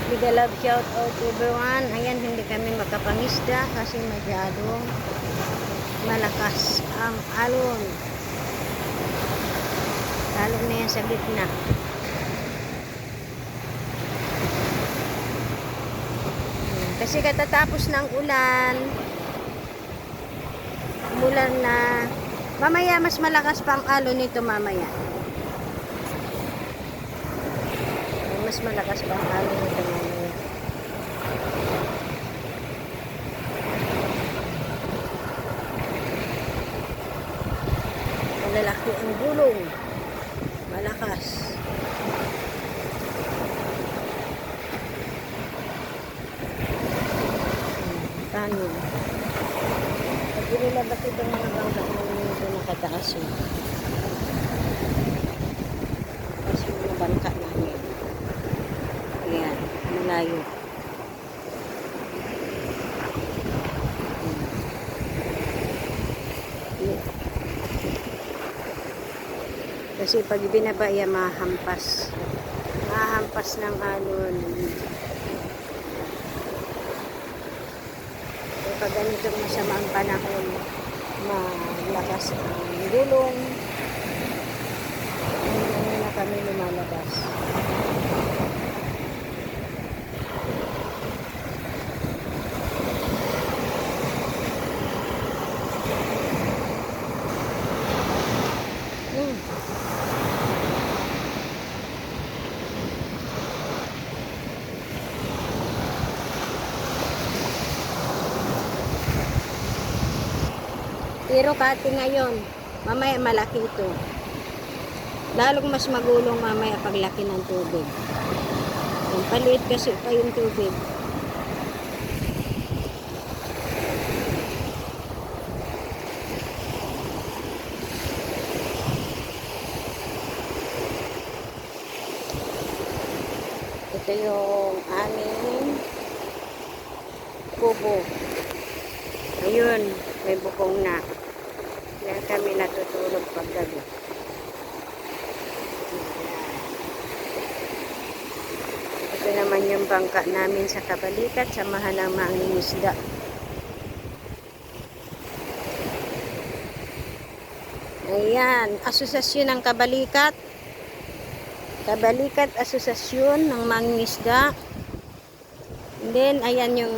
Big love shout out everyone. Ayan, hindi kami makapangisda kasi masyadong malakas ang alon. Lalo na yan sa gitna. Kasi katatapos ng ulan, umulan na. Mamaya mas malakas pa ang alon nito mamaya. Mas malakas pa ang alon nito mamaya. Malalaki ang gulong. Malakas. Kanin. Pag inilabas itong mga bangka namin ito nakataas yun. Tapos yung mga bangka namin. Ayan, malayo. Kasi pag binaba yan, mahampas. Mahampas ng alon. Pag ganito masamang panahon, malakas ang gulong, hindi na kami lumalabas. Pero kati ngayon, mamaya malaki ito. Lalong mas magulong mamaya paglaki ng tubig. Yung paliit kasi pa yung tubig. Ito yung aming kubo. Ayun, may bukong na. Yan kami natutulog paggabi. Ito naman yung bangka namin sa Kabalikat, samahan ng mangingisda. Ayan, asosasyon ng Kabalikat. Kabalikat asosasyon ng mangingisda. And then, ayan yung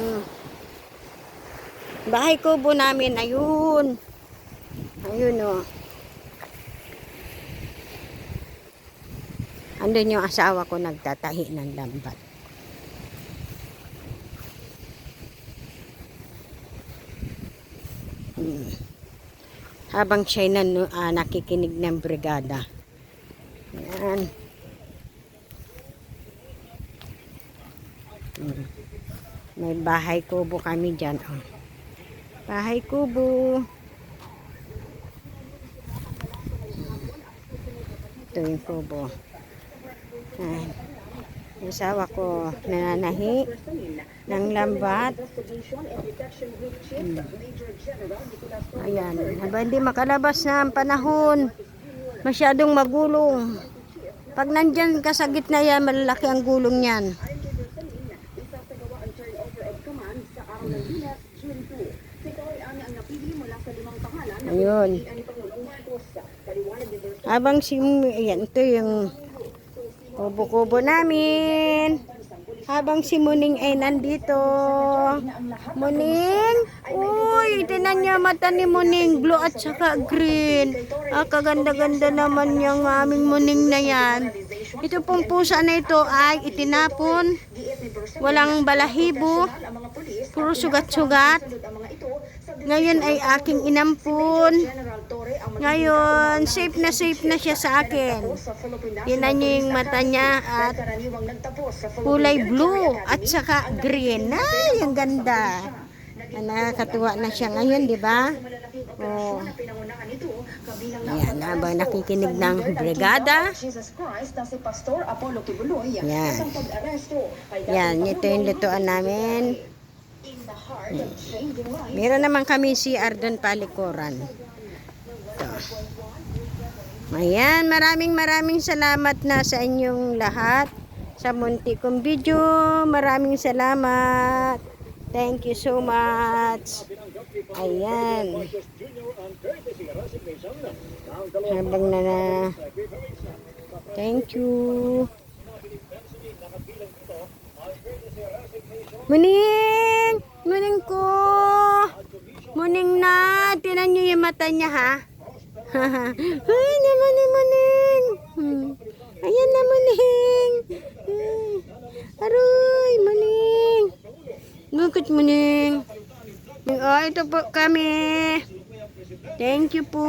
bahay kubo namin. Ayun. Ayun o. Andun yung asawa ko nagtatahi ng lambat. Habang siya'y nakikinig ng brigada. Ayan. May bahay kubo kami dyan. Oh. Bahay kubo. Ito yung kubo. Ayan. Yung asawa ko nananahi ng lambat. Ayan. Haba hindi makalabas na ang panahon. Masyadong magulong. Pag nandyan ka sa gitna yan, malalaki ang gulong yan. Ayun. Habang ayan, ito yung kubo-kubo namin. Habang si Muning ay nandito. Muning? Uy, tinan niya mata ni Muning. Blue at saka green. Kaganda-ganda naman yung aming Muning na yan. Ito pong pusa na ito ay itinapon. Walang balahibo. Puro sugat-sugat. Ngayon ay aking inampun. Ngayon, safe na siya sa akin. Tinan niyo yung mata niya at kulay blue at saka green. Ay, ang ganda. Nakakatuwa na siya ngayon, di ba? Oh. Ayan, habang nakikinig ng brigada. Yan. Yan, ito yung lutuan namin. Meron naman kami si Ardon Palikuran. Ito. Ayan, maraming salamat na sa inyong lahat sa munti kong video. Maraming salamat. Thank you so much. Ayan. Habang na. Thank you. Muning! Muning ko! Muning na! Tinan nyo yung mata niya, ha? Ay, na muning! Ayan na, muning! Aroy, muning! Bakit muning? Oh, ito po kami. Thank you po.